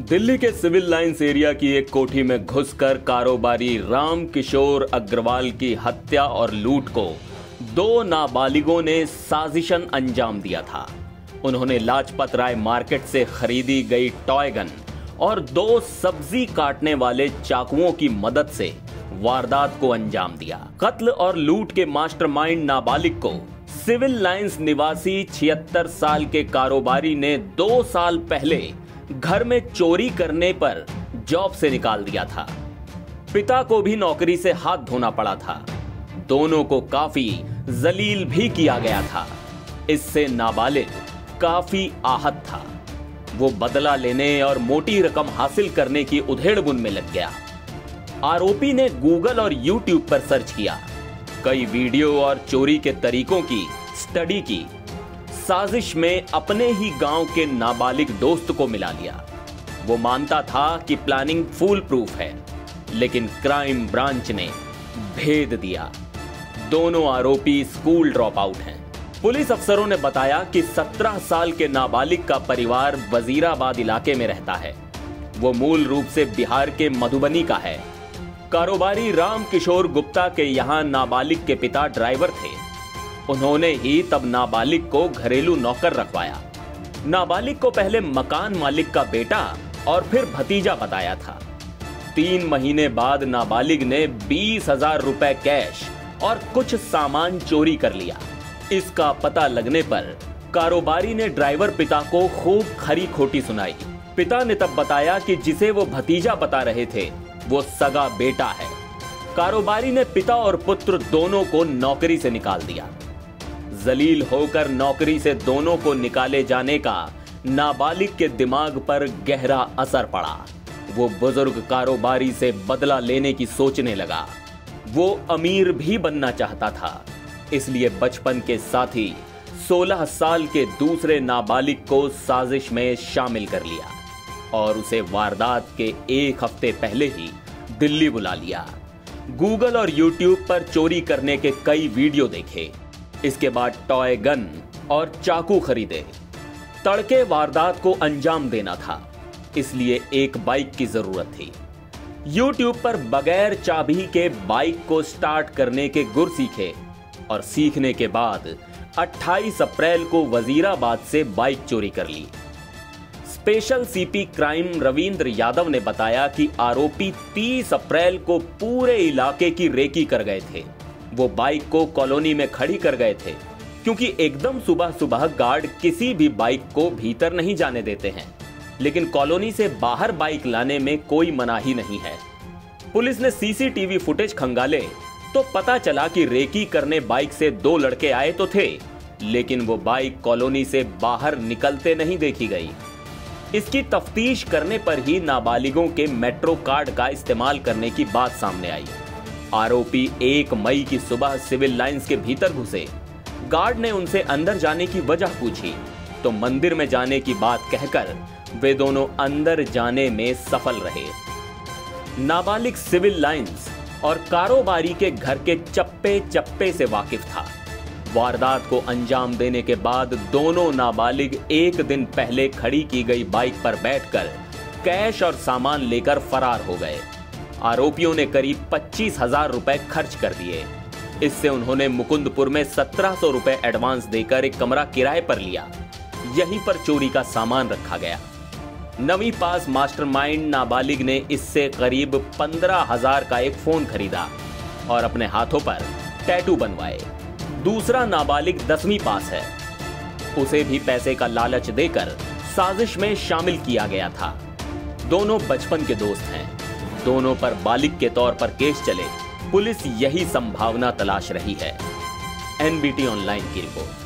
दिल्ली के civil lines area की एक कोठी में घुसकर कारोबारी राम किशोर अग्रवाल की हत्या और लूट को दो नाबालिगों ने साजिशन अंजाम दिया था। उन्होंने लाजपत राय मार्केट से खरीदी गई टॉय गन और दो सब्जी काटने वाले चाकुओं की मदद से वारदात को अंजाम दिया। कत्ल और लूट के मास्टरमाइंड नाबालिग को सिविल लाइंस निवासी 76 साल के कारोबारी ने 2 साल पहले घर में चोरी करने पर जॉब से निकाल दिया था। पिता को भी नौकरी से हाथ धोना पड़ा था। दोनों को काफी जलील भी किया गया था। इससे नाबालिग काफी आहत था। वो बदला लेने और मोटी रकम हासिल करने की उधेड़-बुन में लग गया। आरोपी ने गूगल और यूट्यूब पर सर्च किया, कई वीडियो और चोरी के तरीकों की स्टडी की। साजिश में अपने ही गांव के नाबालिग दोस्त को मिला लिया। वो मानता था कि प्लानिंग फूल प्रूफ है, लेकिन क्राइम ब्रांच ने भेद दिया। दोनों आरोपी स्कूल ड्रॉप आउट हैं। पुलिस अफसरों ने बताया कि 17 साल के नाबालिग का परिवार वजीराबाद इलाके में रहता है। वो मूल रूप से बिहार के मधुबनी का है। कारोबारी राम किशोर गुप्ता के यहाँ नाबालिग के पिता ड्राइवर थे। उन्होंने ही तब नाबालिग को घरेलू नौकर रखवाया। नाबालिग को पहले मकान मालिक का बेटा और फिर भतीजा बताया था। 3 महीने बाद नाबालिग ने 20,000 रुपए कैश और कुछ सामान चोरी कर लिया। इसका पता लगने पर कारोबारी ने ड्राइवर पिता को खूब खरी खोटी सुनाई। पिता ने तब बताया कि जिसे वो भतीजा बता रहे थे वो सगा बेटा है। कारोबारी ने पिता और पुत्र दोनों को नौकरी से निकाल दिया। जलील होकर नौकरी से दोनों को निकाले जाने का नाबालिग के दिमाग पर गहरा असर पड़ा। वो बुजुर्ग कारोबारी से बदला लेने की सोचने लगा। वो अमीर भी बनना चाहता था, इसलिए बचपन के साथी 16 साल के दूसरे नाबालिग को साजिश में शामिल कर लिया और उसे वारदात के 1 हफ्ते पहले ही दिल्ली बुला लिया। गूगल और यूट्यूब पर चोरी करने के कई वीडियो देखे। इसके बाद टॉय गन और चाकू खरीदे। तड़के वारदात को अंजाम देना था, इसलिए एक बाइक की जरूरत थी। यूट्यूब पर बगैर चाबी के बाइक को स्टार्ट करने के गुर सीखे और सीखने के बाद 28 अप्रैल को वजीराबाद से बाइक चोरी कर ली। Special CP crime Ravindra Yadav ने बताया कि आरोपी 30 अप्रैल को पूरे इलाके की रेकी कर गए थे। वो बाइक को कॉलोनी में खड़ी कर गए थे, क्योंकि एकदम सुबह सुबह गार्ड किसी भी बाइक को भीतर नहीं जाने देते हैं, लेकिन कॉलोनी से बाहर बाइक लाने में कोई मनाही नहीं है। पुलिस ने सीसीटीवी फुटेज खंगाले तो पता चला कि रेकी करने बाइक से 2 लड़के आए तो थे, लेकिन वो बाइक कॉलोनी से बाहर निकलते नहीं देखी गई। इसकी तफ्तीश करने पर ही नाबालिगों के मेट्रो कार्ड का इस्तेमाल करने की बात सामने आई। आरोपी 1 मई की सुबह सिविल लाइंस के भीतर घुसे। गार्ड ने उनसे अंदर जाने की वजह पूछी तो मंदिर में जाने की बात कहकर वे दोनों अंदर जाने में सफल रहे। नाबालिग सिविल लाइंस और कारोबारी के घर के चप्पे चप्पे से वाकिफ था। वारदात को अंजाम देने के बाद दोनों नाबालिग 1 दिन पहले खड़ी की गई बाइक पर बैठकर कैश और सामान लेकर फरार हो गए। आरोपियों ने करीब 25,000 रुपए खर्च कर दिए। इससे उन्होंने मुकुंदपुर में 1700 रुपए एडवांस देकर एक कमरा किराए पर लिया। यहीं पर चोरी का सामान रखा गया। नवी पास मास्टरमाइंड नाबालिग ने इससे करीब 15,000 का एक फोन खरीदा और अपने हाथों पर टैटू बनवाए। दूसरा नाबालिग 10वीं पास है। उसे भी पैसे का लालच देकर साजिश में शामिल किया गया था। दोनों बचपन के दोस्त हैं। दोनों पर बालिग के तौर पर केस चले। पुलिस यही संभावना तलाश रही है। एनबीटी ऑनलाइन की रिपोर्ट।